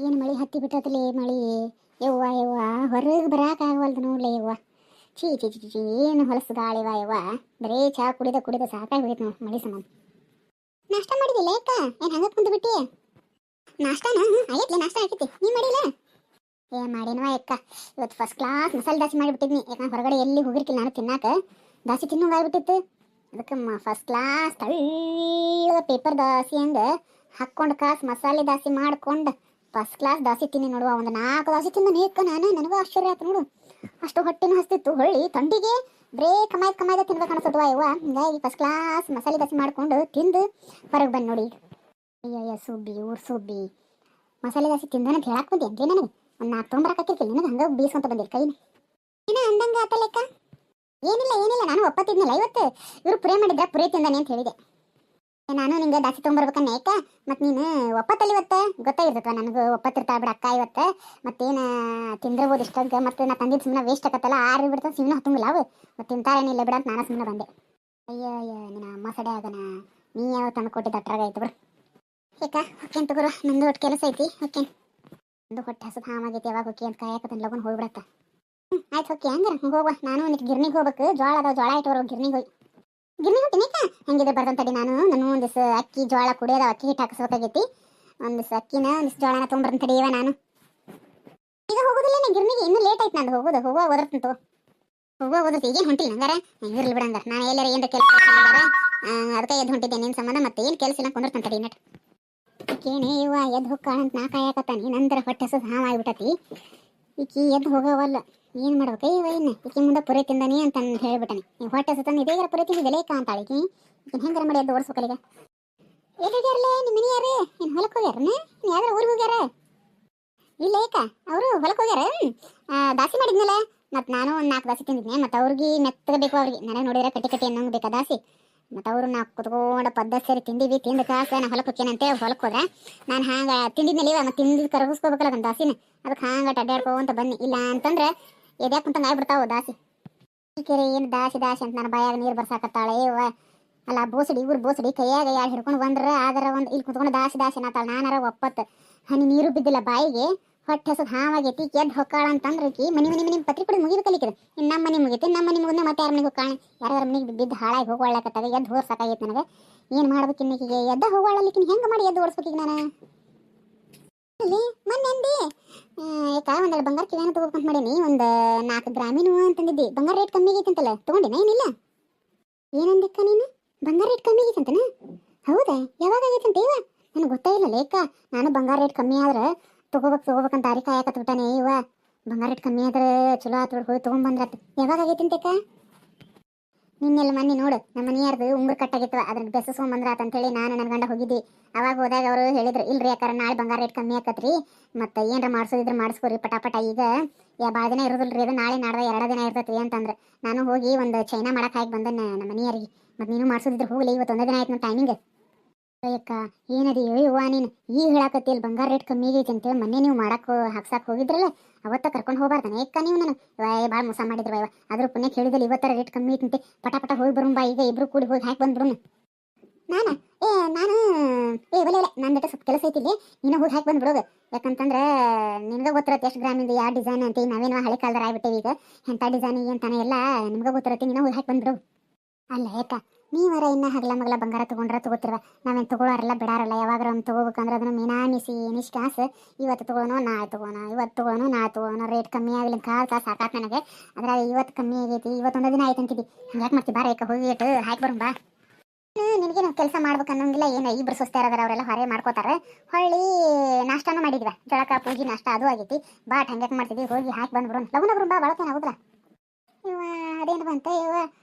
ಏನು ಮಳೆ ಹತ್ತಿ ಬಿಟ್ಟತಲೇ ಮಳಿ. ಯವ್ವ ಯವ್ವ ಹೊರಗೆ ಬರಾಕಾಗವಲ್ದು ನೋಡ್ಲೆ ಯವ್ವ. ಚೀ ಚೀ ಚೀ ಚೀ ಏನು ಹೊಲಸು ಗಾಳಿವ ಯವ್ವ. ಬರೇ ಚಾ ಕುಡಿದ ಕುಡಿದ ಸಾಕಾಗಿ ಹೋಯ್ತು ನೋಡಿ ಮಳಿ ಸಂಬಂಧ. ನಾಷ್ಟ ಮಾಡಿದಿಲ್ಲ ಅಕ್ಕ? ಏನು ಹಂಗೆ ಕುಂತು ಬಿಟ್ಟಿ? ನಾಷ್ಟಾನ ಆಗೈತ್ಲೆ, ನಾಷ್ಟ ಆಗೈತಿ. ನೀನು ಮಾಡಿಲ್ಲ? ಮಾಡೇನವ ಅಕ್ಕ. ಇವತ್ತು ಫಸ್ಟ್ ಕ್ಲಾಸ್ ಮಸಾಲೆ ದೋಸೆ ಮಾಡಿಬಿಟ್ಟಿದ್ನಿ. ಯಾಕಂದ್ರೆ ಹೊರಗಡೆ ಎಲ್ಲಿ ಹೋಗಿರ್ಕಿಲ್ಲ ನಾನು ತಿನ್ನಾಕ. ದೋಸೆ ತಿನ್ನೋಂಗೆ ಆಗ್ಬಿಟ್ಟಿತ್ತು. ಅದಕ್ಕೆ ಫಸ್ಟ್ ಕ್ಲಾಸ್ ತಳ್ಳಗ ಪೇಪರ್ ದೋಸೆ ಹಂಗೆ ಹಾಕ್ಕೊಂಡು ಕಾಸು ಮಸಾಲೆ ದೋಸೆ ಮಾಡ್ಕೊಂಡು ಫಸ್ಟ್ ಕ್ಲಾಸ್ ದೋಸೆ ತಿನ್ನಿ ನೋಡುವ. ಒಂದು 4 ದೋಸೆ ತಿಂದ ನೀಕ್ಕ ನನಗೂ ಆಶ್ಚರ್ಯ ಆಯ್ತು ನೋಡು. ಅಷ್ಟು ಹೊಟ್ಟೆನೂ ಹಸ್ತಿತ್ತು. ಹೊಳ್ಳಿ ತಂಡಿಗೆ ಬರೇ ಕಮಾಯ್ದ ತಿನ್ಬೇಕು ಅನಿಸ್ತದ್ವಾ ಯವ್ವ. ಹಿಂಗಾಗಿ ಫಸ್ಟ್ ಕ್ಲಾಸ್ ಮಸಾಲೆ ದೋಸೆ ಮಾಡ್ಕೊಂಡು ತಿಂದು ಹೊರಗೆ ಬಂದು ನೋಡಿ. ಅಯ್ಯಯ್ಯ ಸುಬ್ಬಿ ಊರು ಸುಬ್ಬಿ ಮಸಾಲೆ ದೋಸೆ ತಿಂದನಂತ ಹೇಳಕ್ ಬಂದೇನ್ರಿ ನನಗೆ. ಒಂದು 4 ತೊಗೊಂಬರಕತ್ತಿರ್ಕಿಲ್ಲ ನನಗೆ, ಹಂಗೆ ಬೀಸ್ಕೊಂತ ಬಂದಿರಿ ಕೈನ. ಏನ ಅಂದಂಗೆ ಆತಲೆಕ್ಕ? ಏನಿಲ್ಲ ನಾನು ಒಪ್ಪತ್ತಿದ್ನಲ್ಲ ಇವತ್ತು. ಇವರು ಪುರೇ ಮಾಡಿದ್ರ ಪುರೇ ತಿಂದಾನೆ ಅಂತ ಹೇಳಿದೆ. ನಾನು ನಿಂಗೆ ದಾಸಿ ತೊಗೊಂಬರ್ಬೇಕನ್ನ ಅಕ್ಕ. ಮತ್ತು ನೀನು ಒಪ್ಪತ್ತಲ್ಲಿ ಇವತ್ತು ಗೊತ್ತಾಗಿರ್ತವ ನನಗೆ. ಒಪ್ಪತ್ತಿರ್ತಾ ಬಿಡ ಅಕ್ಕ ಇವತ್ತು. ಮತ್ತೇನು ತಿಂದಿರ್ಬೋದು ಇಷ್ಟಂಗೆ. ಮತ್ತು ನಾ ತಂದಿದ್ದು ಸುಮ್ಮನೆ ವೇಸ್ಟ್ ಆಗತ್ತಲ್ಲ, ಆರಿ ಬಿಡ್ತಾನೆ ಸಿಮ್ನ ಹತ್ತಂಗಿಲ್ಲ ಅವು. ಮತ್ತು ತಿಂತಾರೇನಿಲ್ಲ ಬಿಡ ಅಂತ ನಾನು ಸುಮ್ಮನೆ ಬಂದೆ. ಅಯ್ಯ ನಿನ್ನ ಅಮ್ಮ ಸಡೆ ಆಗನ. ನೀ ಯಾವ ತಂದು ಕೊಟ್ಟಿದ್ದು ಅಟ್ರಾಗ ಆಯ್ತು ಬಿಡು. ಏಕ ಹೊಕ್ಕೇನು ತಗೋರು, ನಂದು ಒಟ್ಟು ಕೆಲಸ ಐತಿ. ಹೊಕ್ಕೇನು ಒಂದು ಹೊಟ್ಟೆ ಹಸು ಹಾಮಾಗೈತಿ. ಯಾವಾಗ ಹೊಕ್ಕಿ ಅಂತ ಕಾಯಕತ್ತನ ಲಗುನ್ ಹೋಗ್ಬಿಡತ್ತ. ಆಯ್ತು ಹೊಕ್ಕಿ ಹಂಗಾರ ಹೋಗುವ. ನಾನು ಒಂದಿಟ್ಟು ಗಿರ್ನಿಗೆ ಹೋಗ್ಬೇಕು. ಜೋಳ ಅದಾವ, ಜೋಳ ಇಟ್ಟವರು ಗಿರ್ನಿಗೆ ಹೋಗಿ. ಗಿರ್ನಿ ಹೊಟ್ಟಿನೇಕ ಹೆಂಗಿದೆ ಬರ್ದಂತಡಿ. ನಾನು ಒಂದಿಷ್ಟು ಅಕ್ಕಿ ಜೋಳ ಕುಡಿಯೋದ, ಅಕ್ಕಿ ಹಿಟ್ಟು ಹಾಕಿಸ್ಬೇಕಾಗೈತಿ. ಒಂದಿಷ್ಟು ಅಕ್ಕಿನ ಒಂದಿಷ್ಟು ಜೋಳನ ತೊಗೊಂಬರ್ತಂತಡಿ ಇವ ನಾನು. ಈಗ ಹೋಗೋದಿಲ್ಲ ಗಿರ್ನಿಗೆ, ಇನ್ನೂ ಲೇಟ್ ಆಯ್ತು ನಂದು ಹೋಗುವ ಓದರ್ತಂತು. ಓದರ್ತಿ ಈಗೇನು ಹೊಂಟಿಲ್ಲ ಹಂಗಾರ. ಇರ್ಲಿ ಬಿಡಂಗ, ನಾನು ಎಲ್ಲಾರ ಏನು ಕೆಲಸ ಅದಕ್ಕೆ ಎದ್ದು ಹೊಂಟಿದ್ದೆ ನಿನ್ನ ಸಂಬಂಧ. ಮತ್ತೆ ಏನು ಕೆಲಸ ಇಲ್ಲ ಕೊಂದಿರ್ತಂತಡಿ ನಟ್ ಕೇಣೆ ಇವ ಎದ್ದು ಹೋಗ್ಕಾಳ ಅಂತ ನಾ ಕಾಯಕತ್ತಾನಿ. ನಂತರ ಹೊಟ್ಟೆ ಹಸು ಹಾಂ ಆಗ್ಬಿಟ್ಟತಿ. ಈಕಿ ಎದ್ದು ಹೋಗವಲ್ಲ. ಏನು ಮಾಡ್ಬೇಕು ಇವ ಇನ್ನು ಈಕಿ ಮುಂದೆ ಪುರೇ ತಿಂದಾನಿ ಅಂತ ಹೇಳ್ಬಿಟ್ಟಾನೆ. ಹೊಟ್ಟೆ ಹಸು ತಂದು ಇದೇಗಾರ ಪುರೇ ತಿಂದಿದ್ದೆಲ್ಲ ಏಕ ಅಂತಾಳೆ ಈಕಿ. ಈಕಿನ ಹೆಂಗಾರ ಮಾಡಿ ಎದ್ದು ಓಡಿಸ್ಬೇಕಲ್ಲ. ಈಗ ಎಲ್ಲಿರ್ಯಾರಲ್ಲೇ ನಿಮ್ಮ ಮನೆ ಯಾರು? ಏನು ಹೊಲಕ್ಕೆ ಹೋಗ್ಯಾರನ? ಯಾವ್ದಾರ ಊರಿಗೆ ಹೋಗ್ಯಾರ? ಇಲ್ಲ ಏಕ ಅವರು ಹೊಲಕ್ಕೆ ಹೋಗ್ಯಾರ. ದಾಸಿ ಮಾಡಿದ್ನಲ್ಲ, ಮತ್ತು ನಾನು ಒಂದು 4 ದಾಸಿ ತಿಂದಿದ್ನೆ. ಮತ್ತು ಅವ್ರಿಗೆ ಮೆತ್ತಗೆ ಬೇಕು. ಅವ್ರಿಗೆ ನನಗೆ ನೋಡಿದ್ರೆ ಕಟ್ಟಿ ಅನ್ನೋಂಗೆ ಬೇಕಾ ದಾಸಿ. ಮತ್ತು ಅವರು ನಾವು ಕುತ್ಕೊಂಡು ಪದ್ಧತಿ ಸೇರಿ ತಿಂದಿವಿ. ತಿಂದು ಕಾಸು ನಾ ಹೊಲಕ್ಕೆ ಹೋಗ್ತೇನಂತೆ ಹೊಲಕ್ಕೆ ಹೋದ್ರೆ ನಾನು ಹಾಂಗೆ ತಿಂದಿದ್ಮೇಲೆ ಇವಾಗ ಮತ್ತು ತಿಂದಿದ್ದು ಕರಗಿಸ್ಕೋಬೇಕಲ್ಲ ನನ್ನ ದಾಸಿನ. ಅದಕ್ಕೆ ಹಾಂಗೆ ಅಡ್ಡಾಡ್ಕೊಂತ ಬನ್ನಿ. ಇಲ್ಲ ಅಂತಂದ್ರೆ ಎದ್ಯಾಕೆ ಕುಂತಂಗೆ ಆಗ್ಬಿಡ್ತಾವೆ ದಾಸಿ. ಈಕೆರೆ ಏನು ದಾಸಿ ಅಂತ ನನ್ನ ಬಾಯಾಗ ನೀರು ಬರ್ಸಾಕತ್ತಾಳೆ ಇವ. ಅಲ್ಲ ಬೋಸಡಿ ಇವ್ರು ಬೋಸಡಿ ಕೈಯಾಗ ಯಾರು ಹಿಡ್ಕೊಂಡು ಬಂದ್ರೆ ಆದರ ಒಂದು ಇಲ್ಲಿ ಕುತ್ಕೊಂಡು ದಾಸಿ ಅನ್ನತ್ತಾಳೆ. ನಾನಾರ ಒಪ್ಪತ್ತು ಹನಿ ನೀರು ಬಿದ್ದಿಲ್ಲ ಬಾಯಿಗೆ. ಹೊಟ್ಟೆ ಹಸು ಹಾವಾಗೈತಿ. ಎದ್ದು ಹೊಕ್ಕಾಳ ಅಂತಂದ್ರೆ ಈಕಿ ಮನೆ ಪತ್ರಿ ಕೊಡಿ ಮುಗಿಬೇಕಲಿಕ್ಕಿದೆ. ಇನ್ನು ನಮ್ಮ ಮನೆ ಮುಗಿತು. ನಮ್ಮ ಮನೆ ಮುಗಿದ ಮತ್ತೆ ಯಾರ ಮನೆಗೆ ಹೋಗ್ಕಾಳ? ಯಾರ್ಯಾರ ಮನೆಗೆ ಬಿದ್ದು ಹಾಳಾಗಿ ಹೋಗ್ಕೊಳ್ಳಕತ್ತಾಗ ಎದ್ದು ಹೋಗಿ ಸಾಕಾಗೈತೆ ನನಗೆ. ಏನು ಮಾಡ್ಬೇಕು ಇನ್ನಿಕಿಗೆ? ಎದ್ದ ಹೋಗ್ಕೊಳ್ಳಲಿಕ್ಕಿನ ಹೆಂಗೆ ಮಾಡಿ ಎದ್ದು ಓಡಿಸ್ಬೇಕೀಗ ನಾನು? ಇಲ್ಲಿ ಮೊನ್ನೆ ಅಂದಿ ಏಕ ಒಂದೆರಡು ಬಂಗಾರ ಕಿವಿನ ತಗೋಬೇಕಂತ ಮಾಡೀನಿ. ಒಂದು 4 ಗ್ರಾಮೀನು ಅಂತಂದಿದ್ದಿ. ಬಂಗಾರ ರೇಟ್ ಕಮ್ಮಿ ಆಗೈತೆ ಅಂತಲ್ಲ, ತೊಗೊಂಡಿನ ಏನಿಲ್ಲ? ಏನಂದಿಕ್ಕ ನೀನು? ಬಂಗಾರ ರೇಟ್ ಕಮ್ಮಿ ಆಗೈತಂತನ? ಹೌದಾ? ಯಾವಾಗ ಆಗೈತಂತ ಇವ? ನನಗೆ ಗೊತ್ತೇ ಇಲ್ಲ ಲೇಕ. ನಾನು ಬಂಗಾರ ರೇಟ್ ಕಮ್ಮಿ ಆದ್ರೆ ತಗೋಬೇಕಂತ ತಾರೀಕು ಕಾಯಕತ್ಬಿಟ್ಟಾನೆ ಇವ. ಬಂಗಾರ ರೇಟ್ ಕಮ್ಮಿ ಆದ್ರೆ ಚಲೋ ಆತು ಬಿಡು, ಹೋಗಿ ತೊಗೊಂಡ್ಬಂದ್ರತ್. ಯಾವಾಗ ಆಗೈತಂತೇಕ? ನಿನ್ನೆಲ್ಲ ಮೊನ್ನೆ ನೋಡು ನಮ್ಮ ಮನೆಯಾರ್ದು ಉಂಗುರ ಕಟ್ಟಾಗಿತ್ತವ. ಅದ್ರ ಬೆಸಸ್ಕೊಂಬಂದ್ರ ಅಂತೇಳಿ ನಾನು ನನ್ನ ಗಂಡ ಹೋಗಿದ್ದಿ. ಅವಾಗ ಹೋದಾಗ ಅವರು ಹೇಳಿದ್ರು, ಇಲ್ರಿ ಯಾಕಾರ ನಾಳೆ ಬಂಗಾರ ರೇಟ್ ಕಮ್ಮಿ ಆಕತ್ರಿ, ಮತ್ತು ಏನರ ಮಾಡಿಸೋದಿದ್ರೆ ಮಾಡಿಸ್ಕೋರಿ ಪಟಾಪಟ. ಈಗ ಭಾಳ ದಿನ ಇರೋದಿಲ್ರಿ, ಅದು ನಾಳೆ ನಾಡ್ದ 2 ದಿನ ಇರ್ತೈತಿ ಅಂತಂದ್ರೆ ನಾನು ಹೋಗಿ ಒಂದು ಚೈನಾ ಮಾಡಕ್ಕೆ ಹಾಕಿ ಬಂದೆ ನಮ್ಮ ಮನೆಯವರಿಗೆ. ಮತ್ತು ನೀನು ಮಾಡಿಸೋದಿದ್ರೆ ಹೋಗಲಿ, ಇವತ್ತು 1 ದಿನ ಆಯ್ತು ನಮ್ಮ ಟೈಮಿಂಗ್. ಅಯ್ಯಕ್ಕ ಏನದಿ ಯವ್ವ ನೀನು ಈಗ ಹೇಳಾಕತ್ತಿಲ್ಲ ಬಂಗಾರ ರೇಟ್ ಕಮ್ಮಿ ಆಗೈತಿ ಅಂತೇಳಿ. ಮೊನ್ನೆ ನೀವು ಮಾಡಕ್ಕೆ ಹಾಕ್ಸಾಕ್ ಹೋಗಿದ್ರಲ್ಲ, ಅವತ್ತ ಕರ್ಕೊಂಡು ಹೋಗ್ಬಾರ್ದಾನೆ ಏಕ್ಕ ನೀವು? ನಾನು ಭಾಳ ಮೋಸ ಮಾಡಿದ್ರು ಯವ್ವ. ಅದ್ರ ಪುಣ್ಯಕ್ಕೆ ಹೇಳಿದಲ್ಲಿ ಇವತ್ತರ ರೇಟ್ ಕಮ್ಮಿ ಐತಂತೆ. ಪಟಾಪಟ ಹೋಗಿ ಬರೋಣ ಬಾ. ಈಗ ಇಬ್ರು ಕೂಡಿ ಹೋಗಿ ಹಾಕಿ ಬಂದ್ಬಿಡೋಣ. ನಾನು ಒಲೆ ನನ್ನ ಜೊತೆ ಸ್ವಲ್ಪ ಕೆಲಸ ಐತಿಲ್ಲಿ. ನೀನು ಹೋಗಿ ಹಾಕಿ ಬಂದ್ಬಿಡೋದು. ಯಾಕಂತಂದ್ರೆ ನಿಮ್ಗೆ ಗೊತ್ತಿರತ್ತೆ ಎಷ್ಟು ಗ್ರಾಮಿಂದ ಯಾವ ಡಿಸೈನ್ ಅಂತ. ನಾವೇನೋ ಹಳೆ ಕಾಲದಾರ ಆಗ್ಬಿಟ್ಟೇವಿ ಈಗ. ಎಂಥ ಡಿಸೈನ್ ಅಂತಾನೆ ಎಲ್ಲ ನಿಮ್ಗೆ ಗೊತ್ತಿರತ್ತೆ. ನೀನು ಹೋಗಿ ಹಾಕಿ ಬಂದ್ಬಿಡು. ಅಲ್ಲ ಏಕ ನೀವರ ಇನ್ನ ಹಗಲ ಮಗಲ ಬಂಗಾರ ತಗೋತಿರ್ವ. ನಾವೇನು ತಗೊಳ್ಳೋರಲ್ಲ ಬಿಡಾರಲ್ಲ. ಯಾವಾಗ ಒಂದು ತಗೋಬೇಕಂದ್ರೆ ಅದನ್ನು ಮೀನಾಮಿಸಿ ನಿಷ್ಕಾಸು ಇವತ್ತು ತಗೋಣ ನಾಳೆ ತಗೋಣ, ಇವತ್ತು ತಗೋಣ ನಾಳೆ ತಗೋಣ. ರೇಟ್ ಕಮ್ಮಿ ಆಗಲಿ ಕಾಲ ಸಾಕಾತ್ ನನಗೆ. ಅದ್ರ ಇವತ್ತು ಕಮ್ಮಿ ಆಗೈತಿ, ಇವತ್ತೊಂದು ದಿನ ಆಯ್ತು ಅಂತಿದ್ದಿ. ಹಂಗೆ ಮಾಡ್ತಿ ಬಾರ ಏಕ ಹೋಗಿ ಇಟ್ಟು ಹಾಕಿ ಬರೋಣ ಬಾ. ನಿನಗೆ ನಾವು ಕೆಲಸ ಮಾಡ್ಬೇಕು ಅನ್ನೋಂಗಿಲ್ಲ. ಏನು ಇಬ್ಬರು ಸುಸ್ತಾರದಾರ, ಅವರೆಲ್ಲ ಹೊರೆ ಮಾಡ್ಕೋತಾರೆ. ಹೊಳ್ಳಿ ನಾಷ್ಟಾನು ಮಾಡಿದ್ವಿ, ಜಳಕ ಪೂಜೆ ನಾಷ್ಟ ಅದು ಆಗೈತಿ. ಬಾಟ್ ಹಂಗೆ ಮಾಡ್ತಿದ್ವಿ. ಹೋಗಿ ಹಾಕಿ ಬಂದ್ಬಿಡೋಣ ಲಗುನ ಬರೋಣ ಬಾ. ಬಳಕೇನು ಹೌದ್ರ ಇವ? ಅದೇನು ಬಂತ ಇವ?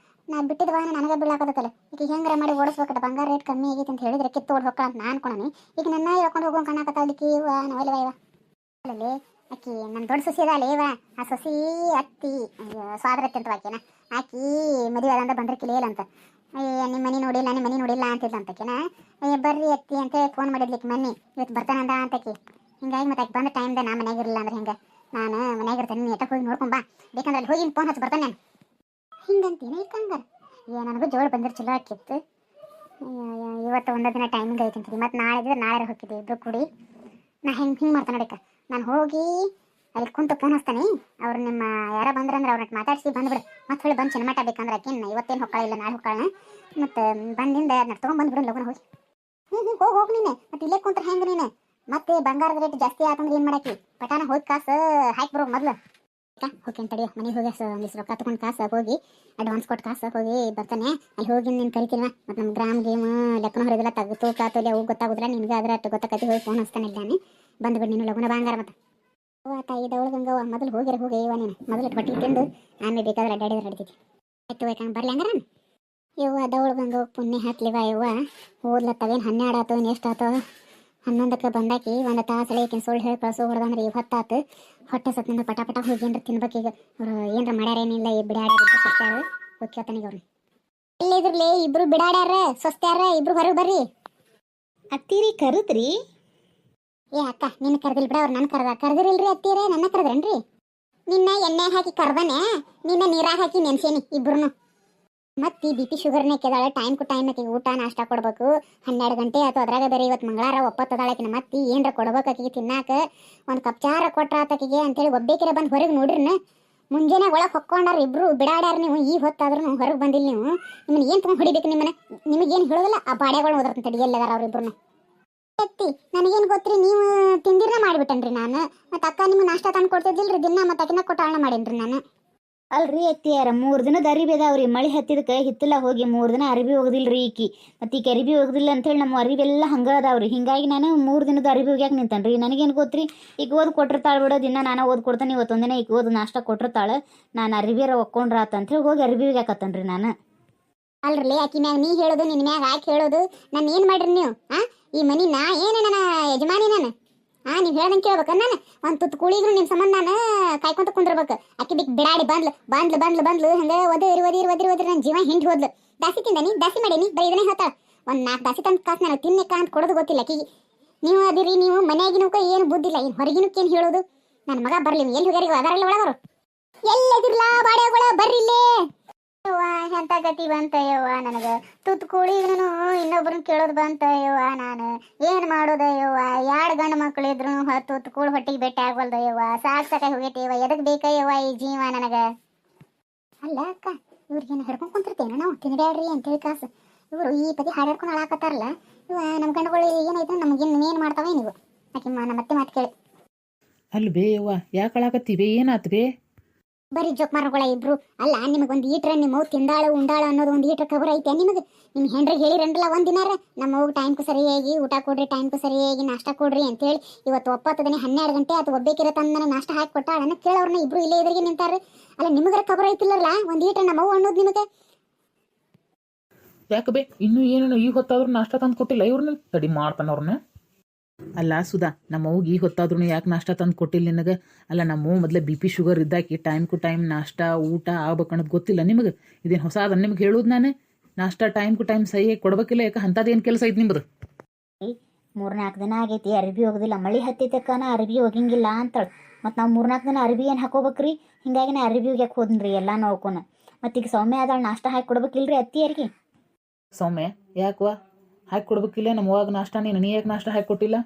ನಾ ಬಿಟ್ಟಿದ ವಾಹನ ನನಗೆ ಬೀಳಾಕತ್ತಲ್ಲ. ಈಗ ಹೆಂಗಾರ ಮಾಡಿ ಓಡಿಸ್ಬೇಕಟ. ಬಂಗಾರ ರೇಟ್ ಕಮ್ಮಿ ಆಗೈತಿ ಅಂತ ಹೇಳಿದ್ರೆ ಕಿತ್ತೋಡ್ ಹೋಗ್ಕ ಅಂತ ನಾನು ಅನ್ಕೊಳನಿ. ಈಗ ನನ್ನ ಹೇಳ್ಕೊಂಡು ಹೋಗೋಣ ಕಣ್ಣಾಕತ್ತಾಳಿಕಿ ಇವ ನಾವೆಲ್ಲ ಇವ ಅಲ್ಲಲ್ಲಿ ಆಕಿ ನನ್ನ ದೊಡ್ಡ ಸೊಸಿ ಅದ ಅಲ್ಲೇ ಇವ. ಆ ಸೊಸಿ ಅತ್ತಿ ಸ್ವಾದ್ರತ್ತೆ ಅಂತ ಆಕಿನ ಆಕಿ ಮದುವೆ ಅದಂತ ಬಂದ್ರಕಿಲ್ಲ ಅಂತ. ನಿಮ್ಮ ಮನೆ ನೋಡಿಲ್ಲ ಅಂತಿದ್ಲಂತಕಿನ. ಬರ್ರಿ ಅತ್ತಿ ಅಂತೇಳಿ ಫೋನ್ ಮಾಡಿದ್ಲಿಕ್ಕೆ ಮೊನ್ನೆ. ಇವತ್ತು ಬರ್ತಾನಂದ ಅಂತಕಿ. ಹಿಂಗಾಗಿ ಮತ್ತೆ ಆಕೆ ಬಂದ ಟೈಮ್ದೆ ನಾ ಮನ್ಯಾಗ ಇರಲಿಲ್ಲ ಅಂದ್ರೆ ಹಿಂಗೆ ನಾನು ಮನ್ಯಾಗ ಇರ್ತೇನೆ. ನೀ ಎಟ್ಟಕ್ಕೆ ಹೋಗಿ ನೋಡ್ಕೊಂಬಾ. ಬೇಕಂದ್ರೆ ಅಲ್ಲಿ ಹೋಗಿ ಫೋನ್ ಹಚ್ಚಿ ಬರ್ತಾನೆ ನಾನು. ಹಿಂಗಂತೀನಿ ಇಕ್ಕಂಗಾರ ನನಗೂ ಜೋಳ ಬಂದ್ರೆ ಚಲೋ ಆಕಿತ್ತು. ಇವತ್ತು 1 ದಿನ ಟೈಮಿಂಗ್ ಐತಂತೀವಿ. ಮತ್ತು ನಾಳೆ ಇದ್ರೆ ನಾಳೆ ಹೋಗಿದ್ವಿ ಇಬ್ಬರು ಕೂಡಿ. ನಾ ಹಿಂಗೆ ಮಾಡ್ತಾನೆ ನೋಡಿಕ. ನಾನು ಹೋಗಿ ಅಲ್ಲಿ ಕುಂತು ಫೋನ್ ಹಚ್ತಾನೆ. ಅವ್ರು ನಿಮ್ಮ ಯಾರ ಬಂದ್ರಂದ್ರೆ ಅವ್ರನ್ನ ಮಾತಾಡಿಸಿ ಬಂದ್ಬಿಡು. ಮತ್ತೆ ಹೊಳ್ಳಿ ಬಂದು ಚೆನ್ನಮಠ ಬೇಕಂದ್ರೆ ಆಕಿನ ಇವತ್ತೇನು ಹೊಕ್ಕಳ ಇಲ್ಲ ನಾಳೆ ಹೊಕ್ಕಳ. ಮತ್ತು ಬಂದಿಂದ ಅದನ್ನ ತೊಗೊಂಡ್ಬಂದ್ಬಿಡು ಲಗುನ ಹೋಗಿ. ಹೋಗಿ ನೀನೆ ಮತ್ತೆ ಇಲ್ಲೇ ಕುಂತ್ರೆ ಹೆಂಗೆ ನೀನು? ಮತ್ತೆ ಬಂಗಾರದ ರೇಟ್ ಜಾಸ್ತಿ ಆತಂದ್ರೆ ಏನು ಮಾಡಾಕಿ? ಪಟಾನ ಹೋಗಿ ಕಾಸು ಹಾಕಿ ಬರೋ ಮೊದ್ಲು. ಹೋಗಿ ತಡಿಯೋ ಮನೆಗೆ ಹೋಗಿ ಒಂದಿಷ್ಟು ರೊಕ್ಕ ತಗೊಂಡು ಕಾಸು ಹೋಗಿ ಅಡ್ವಾನ್ಸ್ ಕೊಟ್ಟು ಕಾಸು ಹೋಗಿ ಬರ್ತಾನೆ. ಅಲ್ಲಿ ಹೋಗಿ ನೀನು ಕರಿತೀನಿ. ಮತ್ತು ನಮ್ಮ ಗ್ರಾಮ್ ಗೇಮ್ ಲೆಕ್ಕನ ಹೊರಗೆಲ್ಲ ತೂಕ ತೋಲೆ ಅವು ಗೊತ್ತಾಗುದಿಲ್ಲ ನಿನಗೆ. ಅದ್ರ ಅಷ್ಟು ಗೊತ್ತಾಕತಿ. ಹೋಗಿ ಫೋನ್ ಹಚ್ತಾನೆ ಇದ್ದಾನೆ. ಬಂದ್ಬಿಡು ನೀನು ಲಗುನ ಬಂಗಾರ. ಮತ್ತೆ ತಾಯಿ ದವಳಗಂಗವ್ವ ಮೊದಲು ಹೋಗಿರ ಹೋಗಿ ಇವ ನೀನು ಮೊದಲು ಹೊಟ್ಟೆ ತಿಂದು ಆಮೇಲೆ ಬೇಕಾದ್ರೆ ಅಡ್ಡಾಡಿದ್ರೆ ನಡೀತೈತಿ. ಆಯ್ತು ಯಾಕಂಗೆ ಬರಲಿ ಹಂಗಾರ ಯವ್ವ ದವಳಗಂಗವ್ವ ಪುಣ್ಯ ಹಾಕ್ಲಿವ ಯವ್ವ. ಓದ್ಲತ್ತವೇನು 12 ಆತು ಎಷ್ಟು ಆತು 11ಕ್ಕೆ ಬಂದಾಕಿ ಒಂದು ತಾಸಳೆ ಈಕಿನ ಸುಳ್ಳು ಹೇಳಿ ಕಳ್ಸೋ ಹೊಡೆದಂದ್ರೆ ಈಗ ಹೊತ್ತಾತು. ಹೊಟ್ಟೆ ಸತ್ತಿನಿಂದ ಪಟ ಪಟ ಹೋಗಿ ಏನ್ರ ತಿನ್ಬೇಕೀಗ. ಅವ್ರು ಏನ್ರ ಮಾಡ್ಯಾರೇನಿಲ್ಲ ಈ ಬಿಡಾಡ್ಯಾರ ಸಸ್ತ್ಯಾರ ಹೋಗ್ಯತನಿಗೆ ಅವ್ರು. ಎಲ್ಲಿದ್ರಲಿ ಇಬ್ರು ಬಿಡಾಡ್ಯಾರ ಸಸ್ತ್ಯಾರ ಇಬ್ರು ಹೊರಗೆ ಬರ್ರಿ. ಅತ್ತೀರಿ ಕರುದ್ರಿ? ಏ ಅಕ್ಕ ನಿನ್ನ ಕರೆದಿಲ್ ಬಿಡ, ಅವ್ರು ನನ್ನ ಕರೆದಿರಿಲ್ರಿ ಅತ್ತೀರೇ, ನನ್ನ ಕರೆದ್ರೇನ್ರಿ? ನಿನ್ನ ಎಣ್ಣೆ ಹಾಕಿ ಕರ್ದನೆ, ನಿನ್ನ ನೀರಾಗ ಹಾಕಿ ನೆನ್ಸೇನಿ ಇಬ್ರು. ಮತ್ತೆ ಬಿ ಪಿ ಶುಗರ್ನೇ ಕೆದಾಳೆ. ಟೈಮ್ ಟು ಟೈಮ್ ಆಕಿಗೆ ಊಟ ನಾಷ್ಟ ಕೊಡ್ಬೇಕು. 12 ಗಂಟೆ ಆಯ್ತು. ಅದ್ರಾಗ ಬೇರೆ ಇವತ್ತು ಮಂಗಳಾರ ಒಪ್ಪತ್ತದಾಳಕಿನ ಮತ್ತೆ ಏನರ ಕೊಡ್ಬೇಕು ಆಕಿಗೆ ತಿನ್ನಾಕ. ಒಂದು ಕಪ್ ಚಾರ ಕೊಟ್ರ ಆತಕಿಗೆ ಅಂತೇಳಿ ಒಬ್ಬೇಕಿರ ಬಂದು ಹೊರಗೆ ನೋಡ್ರಿನ. ಮುಂಜಾನೆ ಒಳಗೆ ಹೊಕ್ಕೊಂಡಾರ ಇಬ್ರು ಬಿಡಾಡ್ಯಾರ. ನೀವು ಈಗ ಹೊತ್ತಾದ್ರೂ ಹೊರಗೆ ಬಂದಿಲ್ಲ. ನೀವು ನಿಮ್ಮನ್ನ ಏನು ತೊಗೊಂಡು ಹೊಡಿಬೇಕು? ನಿಮಗೇನು ಹೇಳೋದಿಲ್ಲ. ಆ ಬಾಡ್ಯಾಗಳು ಓದರ್ತೀನಿ ತಡಿ ಎಲ್ಲದಾರ ಅವ್ರಿಬ್ರು. ಎತ್ತಿ ನನಗೇನು ಗೊತ್ತ್ರಿ, ನೀವು ತಿಂದಿರನ ಮಾಡಿಬಿಟ್ಟನ್ರಿ ನಾನು. ಮತ್ತು ಅಕ್ಕ ನಿಮ್ಗೆ ನಾಷ್ಟ ತಂದು ಕೊಡ್ತಿದ್ದಿಲ್ರಿ ದಿನ, ಮತ್ತು ಅಕಿನ ಕೊಟ್ಟಾಳ ಮಾಡೇನ್ರಿ ನಾನು. ಅಲ್ರಿ ಅತ್ತಿಯಾರ 3 ದಿನದ ಅರಿಬಿ ಅದಾವ್ರಿ. ಮಳೆ ಹತ್ತಿದಕ್ಕೆ ಹಿತ್ತಲ ಹೋಗಿ 3 ದಿನ ಅರಿಬಿ ಹೋಗದಿಲ್ರಿ ಈಕಿ. ಮತ್ತು ಈಕೆ ಅರಿಬಿ ಹೋಗದಿಲ್ಲ ಅಂತೇಳಿ ನಮ್ಮ ಅರಿವೆಲ್ಲ ಹಂಗೆ ಅದಾವ್ರಿ. ಹಿಂಗಾಗಿ ನಾನು 3 ದಿನದ ಅರಿಬಿ ಹೋಗ್ಯಾಕೆ ನಿಂತನ್ರಿ. ನನಗೇನು ಗೊತ್ತ್ರಿ, ಈಗ ಓದ್ ಕೊಟ್ಟಿರ್ತಾಳೆ ಬಿಡೋ ದಿನ. ನಾನು ಓದ್ ಕೊಡ್ತಾನೆ. ಇವತ್ತೊಂದಿನ ಈಗ ಓದ್ ನಾಷ್ಟ ಕೊಟ್ಟಿರ್ತಾಳೆ. ನಾನು ಅರಿಬಿಯರ ಒಕ್ಕೊಂಡ್ರಾತ ಅಂತೇಳಿ ಹೋಗಿ ಅರಿಬಿ ಹೋಗ್ಯಾಕತ್ತನ್ರಿ ನಾನು. ಅಲ್ರಿ ಆಕಿ ಮ್ಯಾಗ ನೀ ಹೇಳೋದು, ನಿನ್ನ ಮ್ಯಾಗ ಹಾಕಿ ಹೇಳೋದು. ನಾನು ಏನು ಮಾಡ್ರಿ ನೀವು? ಈ ಮನಿ ನಾ ಏನು ನನ್ನ ಯಜಮಾನಿ ನಾನು? ನೀವು ಹೇಳ್ದಂಗೆ ಕೇಳ್ಬೇಕು. ನಾನು ಒಂದು ತುತ್ತು ಕೂಳಿದ್ರು ನಿಮ್ಮ ಸಂಬಂಧ ನಾನು ಕಾಯ್ಕೊಂತ ಕುಂದಿರ್ಬೇಕು. ಆಕಿ ಬಿಡಾಡಿ ಬಂದ್ಲು ಹಂಗೆ ಒದಿರಿ ನನ್ನ ಜೀವ ಹಿಂಡಿ ಹೋದ್ಲು. ದಾಸಿ ತಿಂದಾನಿ, ದಾಸಿ ಮಾಡೀನಿ, ಬರೀ ಇದನ್ನೇ ಹೇಳ್ತಾಳೆ. ಒಂದು 4 ದಾಸಿ ತಂದು ಕಾಸು ನಾನು ತಿನ್ನಕ್ಕ ಅಂತ ಕೊಡೋದು ಗೊತ್ತಿಲ್ಲ ಆಕಿಗೆ. ನೀವು ಅದಿರಿ, ನೀವು ಮನೆಯಾಗಿನಕ ಏನು ಬುದ್ಧಿಲ್ಲ. ಏನು ಹೊರಗಿನಕ್ಕೇನು ಹೇಳೋದು? ನನ್ನ ಮಗ ಬರಲಿ, ಎಲ್ಲಿ ಹೋಗ್ಯಾರಿಗೂ ಅದರಲ್ಲ ಒಳಗವರು ಎಲ್ಲದಿರ್ಲಾ ಬಾಡ್ಯಾಗಳ ಬರ್ರಿಲ್ಲೇ. ಯವ್ವ ಎಂತ ಗತಿ ಬಂತ ಯವ್ವ ನನಗೆ. ತುತ್ತು ಕೂಳಿದ್ರೂ ಇನ್ನೊಬ್ರನ್ನ ಕೇಳೋದು ಬಂತ ಯವ್ವ. ನಾನು ಏನು ಮಾಡೋದ ಯವ್ವ? 2 ಗಂಡು ಮಕ್ಕಳಿದ್ರು ತುತ್ತು ಕೂಳು ಹೊಟ್ಟಿಗೆ ಬೆಟ್ಟ ಆಗ್ವಲ್ದ ಯವ್ವ. ಸಾಕಾಗಿ ಹೋಗೈತಿ ಯವ್ವ. ಎದಕ್ಕೆ ಬೇಕಯ್ಯವ್ವ ಈ ಜೀವ ನನಗೆ? ಅಲ್ಲ ಅಕ್ಕ, ಇವ್ರಿಗೇನು ಹಿಡ್ಕೊಂಡು ಕುಂತಿರ್ತೇನೆ ನಾವು ತಿನ್ಬ್ಯಾಡ್ರಿ ಅಂತೇಳಿ ಕಾಸು. ಇವರು ಈ ಪದಿ ಹಾಡಾಡ್ಕೊಂಡು ಹಾಳಾಕತ್ತಾರಲ್ಲ. ಇವ ನಮ್ಮ ಗಂಡುಗಳು ಏನೈತೆ ನಮಗೇನು ಏನು ಮಾಡ್ತಾವೆ ನೀವು? ಆಕೆ ನಮ್ಮ ಅತ್ತೆ ಮಾತು ಕೇಳಿ. ಅಲ್ಲಿ ಬೇ ಯವ್ವ ಯಾಕೆ ಅಳಾಕತ್ತಿ ಬೇ? ಏನಾತು ಬೇ? ಬರೀ ಜೋಕ್ಮಾರ್ಗಳ ಇಬ್ರು. ಅಲ್ಲ ನಿಮಗೊಂದು ಈಟ್ರ ನಿಮ್ಮ ಅವ್ರು ತಿಂದಾಳು ಉಂಡಾಳು ಅನ್ನೋದು ಒಂದು ಈಟ್ರ ಖಬರ್ ಐತೆ ನಿಮಗೆ? ನಿಮ್ಮ ಹೆಂಡ್ರಿಗೆ ಹೇಳಿರಲ್ಲ ಒಂದಿನಾರ ನಮ್ಮ ಅವ್ಗೆ ಟೈಮ್ಗೂ ಸರಿಯಾಗಿ ಊಟ ಕೊಡ್ರಿ, ಟೈಮ್ಗೂ ಸರಿಯಾಗಿ ನಾಷ್ಟ ಕೊಡ್ರಿ ಅಂತೇಳಿ. ಇವತ್ತು ಒಪ್ಪತ್ತದನೆ 12 ಗಂಟೆ ಆಯ್ತು. ಒಬ್ಬೇಕಿರ ತಂದು ನಾಷ್ಟ ಹಾಕಿ ಕೊಟ್ಟಾಳನ್ನ ಕೇಳೋರ್ನ ಇಬ್ರು ಇಲ್ಲೇ ಎದುರಿಗೆ ನಿಂತಾರೆ. ಅಲ್ಲ ನಿಮಗರ ಖಬರ್ ಐತಿಲ್ಲಲ್ಲ ಒಂದು ಈಟ್ರ ನಮ್ಮ ಅವ್ವ ಅನ್ನೋದು ನಿಮಗೆ? ಯಾಕೆ ಬೇ ಇನ್ನೂ ಏನೇನು ಈಗ ಹೊತ್ತಾದ್ರೂ ನಾಷ್ಟ ತಂದು ಕೊಟ್ಟಿಲ್ಲ ಇವ್ರನ್ನ? ತಡಿ ಮಾಡ್ತಾನ ಅವ್ರನ್ನ. ಅಲ್ಲ ಸುಧಾ, ನಮ್ಮ ಅವ್ಗೆ ಈಗ ಹೊತ್ತಾದ್ರೂ ಯಾಕೆ ನಾಷ್ಟ ತಂದು ಕೊಟ್ಟಿಲ್ಲ ನಿನಗೆ? ಅಲ್ಲ ನಮ್ಮ ಮೊದಲೇ ಬಿ ಪಿ ಶುಗರ್ ಇದ್ದಾಕಿ ಟೈಮ್ ಟು ಟೈಮ್ ನಾಷ್ಟ ಊಟ ಆಗ್ಬೇಕು ಅನ್ನೋದು ಗೊತ್ತಿಲ್ಲ ನಿಮಗೆ? ಇದೇನು ಹೊಸ ಅದನ್ನು ನಿಮ್ಗೆ ಹೇಳೋದು ನಾನು? ನಾಷ್ಟ ಟೈಮ್ ಟು ಟೈಮ್ ಸಹಿಯಾಗಿ ಕೊಡ್ಬೇಕಿಲ್ಲ. ಯಾಕೆ ಅಂಥದ್ದೇನು ಕೆಲಸ ಐತೆ ನಿಮ್ಮದು? 3-4 ದಿನ ಆಗೈತಿ ಅರಿಬಿ ಹೋಗೋದಿಲ್ಲ. ಮಳೆ ಹತ್ತಿದ್ದಕ್ಕನ ಅರಿಬಿ ಹೋಗಂಗಿಲ್ಲ ಅಂತೇಳಿ. ಮತ್ತು ನಾವು 3-4 ದಿನ ಅರಿಬಿ ಏನು ಹಾಕೋಬೇಕ್ರಿ? ಹಿಂಗಾಗಿ ನಾ ಅರಿಬಿ ಹೋಗ್ಯಾಕೆ ಹೋದ್ರಿ ಎಲ್ಲ ನೋಡ್ಕೊನ. ಮತ್ತು ಈಗ ಸೌಮ್ಯ ಆದಾಳು ನಾಷ್ಟ ಹಾಕಿ ಕೊಡ್ಬೇಕಿಲ್ರಿ ಅತ್ತಿಯರಿಗೆ? ಸೌಮ್ಯ ಯಾಕವಾ ಹಾಕಿ ಕೊಡ್ಬೇಕಿಲ್ಲ? ನಮ್ಮ ಅವ್ವಾಗ ನಾಷ್ಟ ನೀ ಯಾಕೆ ನಾಷ್ಟ ಹಾಕಿ ಕೊಟ್ಟಿಲ್ಲ?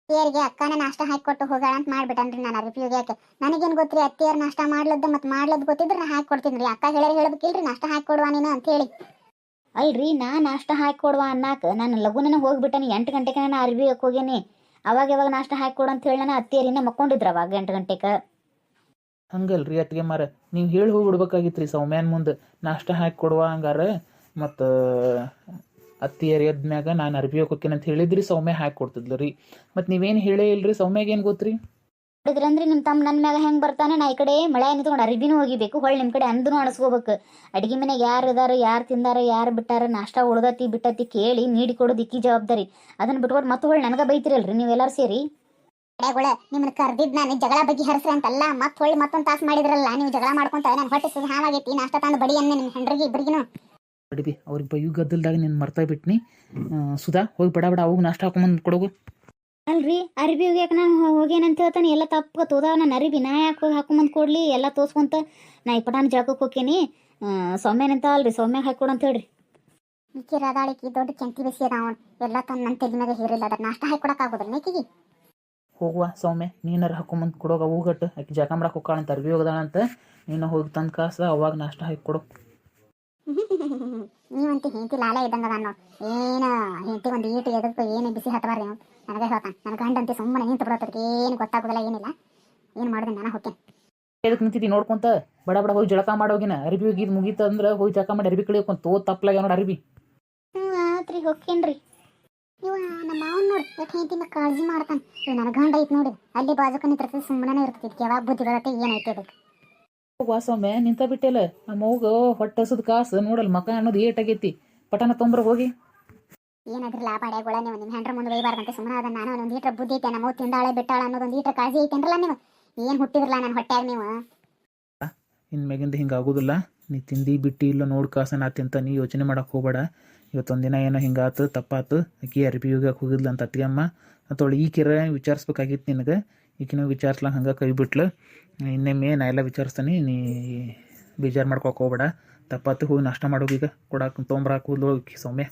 ಅತ್ತಿಯರಿಗೆ ಅಕ್ಕನ ನಾಷ್ಟ ಹಾಕಿ ಕೊಟ್ಟು ಹೋಗಾಳ ಅಂತ ಮಾಡ್ಬಿಟ್ಟನ್ರಿ ನಾನು ಅರಿಬಿ ಹೋಗ್ಯಾಕೆ. ನನಗೇನು ಗೊತ್ತ್ರಿ ಅತ್ತಿಯರ್ ನಾಷ್ಟ ಮಾಡ್ಲದ್ದು ಮತ್ತು ಮಾಡ್ಲದ್ದು ಗೊತ್ತಿದ್ರೆ ನಾ ಹಾಕಿ ಕೊಡ್ತೀನಿ ರೀ. ಅಕ್ಕ ಹೇಳ್ಬೇಕಿಲ್ರಿ ನಾಷ್ಟ ಹಾಕಿ ಕೊಡುವ ನೀನು ಅಂತ ಹೇಳಿ. ಅಲ್ರಿ ನಾ ನಾಷ್ಟ ಹಾಕಿ ಕೊಡುವ ಅನ್ನಕ್ಕೆ ನಾನು ಲಘುನ ಹೋಗ್ಬಿಟ್ಟನಿ. 8 ಗಂಟೆಗೆ ನಾನು ಅರಿಬಿ ಹೋಗೇನಿ. ಅವಾಗ ಯಾವಾಗ ನಾಷ್ಟ ಹಾಕಿ ಕೊಡು ಅಂತ ಹೇಳಿ ನಾನು ಅತ್ತಿಯರಿನ ಮಕ್ಕೊಂಡಿದ್ರು ಅವಾಗ 8 ಗಂಟೆಗೆ. ಹಂಗಲ್ರಿ ಅತ್ತಿಗೆ ಮಾರ, ನೀವು ಹೇಳಿ ಹೋಗ್ಬಿಡ್ಬೇಕಾಗಿತ್ತು ರೀ ಸೌಮ್ಯಾನ ಮುಂದೆ ನಾಷ್ಟ ಹಾಕಿ ಕೊಡುವ ಹಂಗಾರ. ಮತ್ತು ಅತ್ತಿಯರು ಎದ್ಮ್ಯಾಗ ನಾನು ಅರ್ಬಿ ಹೋಗೋಕೇನೆ ಅಂತ ಹೇಳಿದ್ರಿ, ಸೌಮ್ಯ ಹಾಕಿ ಕೊಡ್ತಿದ್ಲು ರೀ. ಮತ್ತು ನೀವೇನು ಹೇಳೇ ಇಲ್ರಿ ಸೌಮ್ಯಾಗ ಏನು ಗೊತ್ತ್ರಿ? ನೋಡಿದ್ರಂದ್ರಿ ನಿಮ್ಮ ತಮ್ಮ ನನ್ನ ಮ್ಯಾಗ ಹೆಂಗೆ ಬರ್ತಾನೆ. ನಾ ಈ ಕಡೆ ಮಳೆ ನಿಂತ್ಕೊಂಡು ಅರಿಬಿನೂ ಹೋಗಿಬೇಕು, ಹೊಳ್ಳಿ ನಿಮ್ಮ ಕಡೆ ಅಂದೂ ಅಣಿಸ್ಕೋಬೇಕು. ಅಡುಗೆ ಮನೆಗೆ ಯಾರು ಇದಾರೆ, ಯಾರು ತಿಂದಾರ, ಯಾರು ಬಿಟ್ಟಾರ, ನಾಷ್ಟ ಉಳ್ದತಿ ಬಿಟ್ಟತಿ ಕೇಳಿ ನೀಡಿ ಕೊಡೋದು ಇಕ್ಕಿ ಜವಾಬ್ದಾರಿ. ಅದನ್ನು ಬಿಟ್ಕೊಟ್ಟು ಮತ್ತೆ ಹೊಳ್ಳಿ ನನಗೆ ಬೈತಿರಲ್ರಿ ನೀವೆಲ್ಲರೂ ಸೇರಿ. ಕಡೆಗಳ ನಿಮ್ಮನ್ನ ಕರ್ದಿದ್ದು ನಾನು ಜಗಳ ಬಗ್ಗೆ ಹರಿಸ್ರಿ ಅಂತಲ್ಲ, ಮತ್ತೆ ಹೊಳ್ಳಿ ಮತ್ತೊಂದು ತಾಸು ಮಾಡಿದ್ರಲ್ಲ ನೀವು ಜಗಳ ಮಾಡ್ಕೊಂತ. ನಾನು ಹೊಟ್ಟೆ ಸುದ ಹಾವಾಗೈತಿ, ನಾಷ್ಟ ತಂದು ಬಡಿ ಅನ್ನೆ ನಿಮ್ಮ ಹೆಂಡ್ರಿಗೆ ಇಬ್ಬರಿಗೂ. ಬಡಿಬಿ ಅವ್ರಿಗೆ ಬೈಯು ಗದ್ದಲ್ದಾಗ ನೀನು ಮರ್ತಾ ಬಿಟ್ನಿ. ಸುಧಾ ಹೋಗಿ ಬಡ ಅವಾಗ ನಾಷ್ಟ ಹಾಕೊಂಬಂದು ಕೊಡೋಗು. ಅಲ್ರಿ ಅರಿಬಿ ಹೋಗ್ಯಾಕೆ ನಾನು ಹೋಗೇನಂತ ಹೇಳ್ತಾನೆ. ಎಲ್ಲ ತಪ್ಪ ತೋದ ನಾನು ಅರಿಬಿ ನಾ ಯಾಕೆ ಹೋಗಿ ಹಾಕೊಂಬಂದು ಕೊಡ್ಲಿ? ಎಲ್ಲ ತೋರ್ಸ್ಕೊಂತ ನಾ ಇಪ್ಪಟಾನ ಜಾಗಕ್ಕೆ ಹೋಗ್ತೇನೆ. ಸೌಮ್ಯನಂತ ಅಲ್ರಿ ಸೌಮ್ಯಾಗ ಹಾಕೊಡು ಅಂತ ಹೇಳ್ರಿ. ಈಕಿ ರದಾಳಿಕಿ ದೊಡ್ಡ ಕೆಂತಿ ಬಿಸಿ ಅದಾವ ಎಲ್ಲ ತನ್ನ ನನ್ನ ತೆಗಿ ಮ್ಯಾಗ ಹೀರಿಲ್ಲ. ಅದ್ರ ನಾಷ್ಟ ಹಾಕಿ ಕೊಡೋಕ್ಕಾಗೋದಿಲ್ಲ ನೀಕಿಗೆ? ಹೋಗುವ ಸೌಮ್ಯ ನೀನಾರ ಹಾಕೊಂಬಂದು ಕೊಡೋಗ ಹೂಗಟ್ಟು ಆಕೆ ಜಕ ಮಾಡಕ್ಕೆ ಹೋಗ್ಕಾಳಂತ ಅರ್ಬಿ ಹೋಗದಾಳಂತ ನೀನು ಹೋಗಿ ತಂದು ಕಾಸ ಅವಾಗ ನಾಷ್ಟ ಹಾಕಿ ಕೊಡು. ನೀವಂತೂ ಹೆಂಡತಿ ಲಾಲ ಇದ್ದಂಗ ನಾನು ಏನು ಹೆಂಡತಿ ಒಂದು ಈಟು ಎದಕ್ಕೆ ಏನು ಬಿಸಿ ಹತ್ತಬಾರ್ರಿ ನೀವು ನನಗೆ ಹೇಳ್ತಾನೆ. ನನ್ನ ಗಂಡಂತೆ ಸುಮ್ಮನೆ ನಿಂತು ಬಿಡೋದಕ್ಕೆ ಏನು ಗೊತ್ತಾಗೋದಿಲ್ಲ, ಏನಿಲ್ಲ. ಏನು ಮಾಡಿದೆ ನಾನು ಹೋಗ್ತೇನೆ. ಎದಕ್ಕೆ ನಿಂತಿದ್ದಿ ನೋಡ್ಕೊಂತ ಬಡ ಬಡ ಹೋಗಿ ಜಳಕ ಮಾಡೋಗಿನ ಅರ್ಬಿ ಹೋಗಿದ್ ಮುಗೀತ ಅಂದ್ರೆ ಹೋಗಿ ಜಳಕ ಮಾಡಿ ಅರ್ಬಿ ಕಳಿಯೋಕೊಂತ ತೋ ತಪ್ಪಲಾಗ ನೋಡಿ ಅರ್ಬಿ. ಆತ್ರಿ ಹೋಗ್ಕೇನ್ರಿ. ಇವ ನಮ್ಮ ಮಾವನ್ ನೋಡಿ ಎಷ್ಟು ಹೆಂಡತಿನ ಕಾಳಜಿ ಮಾಡ್ತಾನೆ. ಇವ್ ನನ್ನ ಗಂಡ ಐತೆ ನೋಡಿ ಅಲ್ಲಿ ಬಾಜುಕ ನಿಂತಿರ್ತದೆ, ಸುಮ್ಮನೆ ಇರ್ತೈತಿ. ಯಾವಾಗ ಬುದ್ಧಿ ಬರತ್ತೆ ಏನೈತೆ ಅದಕ್ಕೆ. ಹೋಗುವ ಸೌಮ್ಯ ನಿಂತ ಬಿಟ್ಟೆಲ್ಲ ನಮ್ಮ ಅವ್ಗ ಹೊಟ್ಟೆ ಹಸದ ಕಾಸು ನೋಡಲ್ ಮಕ ಅನ್ನೋದು ಏಟಾಗೈತಿ. ಪಟನ ತೊಂಬ್ರ ಹೋಗಿ ಏನಾದ್ರೂ ಲಾಭ ಅಡ್ಯಾಗೋಳ ನೀವು ನಿಮ್ಮ ಹೆಂಡ್ರ ಮುಂದೆ ಒಯ್ಬಾರ್ದಂತೆ ಸುಮ್ಮನೆ ಅದನ್ನ. ನಾನು ಒಂದು ಈಟ್ರ ಬುದ್ಧಿ ಐತೆ, ನಮ್ಮ ತಿಂದಾಳೆ ಬಿಟ್ಟಾಳ ಅನ್ನೋದೊಂದು ಈಟ್ರ ಕಾಳಜಿ ಐತೇನ್ರಲ್ಲ ನೀವು. ಏನು ಹುಟ್ಟಿದ್ರಲ್ಲ ನನ್ನ ಹೊಟ್ಟ್ಯಾಗ ನೀವು. ಇನ್ಮ್ಯಾಗಿಂದ ಹಿಂಗೆ ಆಗೋದಿಲ್ಲ. ನೀ ತಿಂದು ಬಿಟ್ಟು ಇಲ್ಲ ನೋಡಿ ಕಾಸು ನಾ ತಿಂತ ನೀ ಯೋಚನೆ ಮಾಡಕ್ಕೆ ಹೋಗಬೇಡ. ಇವತ್ತೊಂದಿನ ಏನೋ ಹಿಂಗಾತು ತಪ್ಪಾತು. ಆಕಿ ಅರ್ಬಿ ಹೋಗಕ್ಕೆ ಹೋಗಿದ್ಲ ಅಂತ ಅತ್ತಿಗೆಮ್ಮ ಅಂತೇಳಿ ಈಕಿರ ವಿಚಾರಿಸ್ಬೇಕಾಗಿತ್ತು ನಿನಗೆ. ಈಕಿನ ವಿಚಾರಿಸ್ಲ ಹಂಗೆ ಕೈ ಬಿಟ್ಲು. ಇನ್ನೊಮ್ಮೆ ನಾ ಎಲ್ಲ ವಿಚಾರಿಸ್ತಾನೆ, ನೀ ಬೇಜಾರು ಮಾಡ್ಕೊಕ್ಕೆ ಹೋಗ್ಬೇಡ. ತಪ್ಪಾತು ಹೋಗಿ ನಾಷ್ಟ ಮಾಡೋಗೀಗ ಕೊಡಕ್ಕೆ ತೊಂಬರಾಕ ಹೋಗಿ ಸೌಮ್ಯ.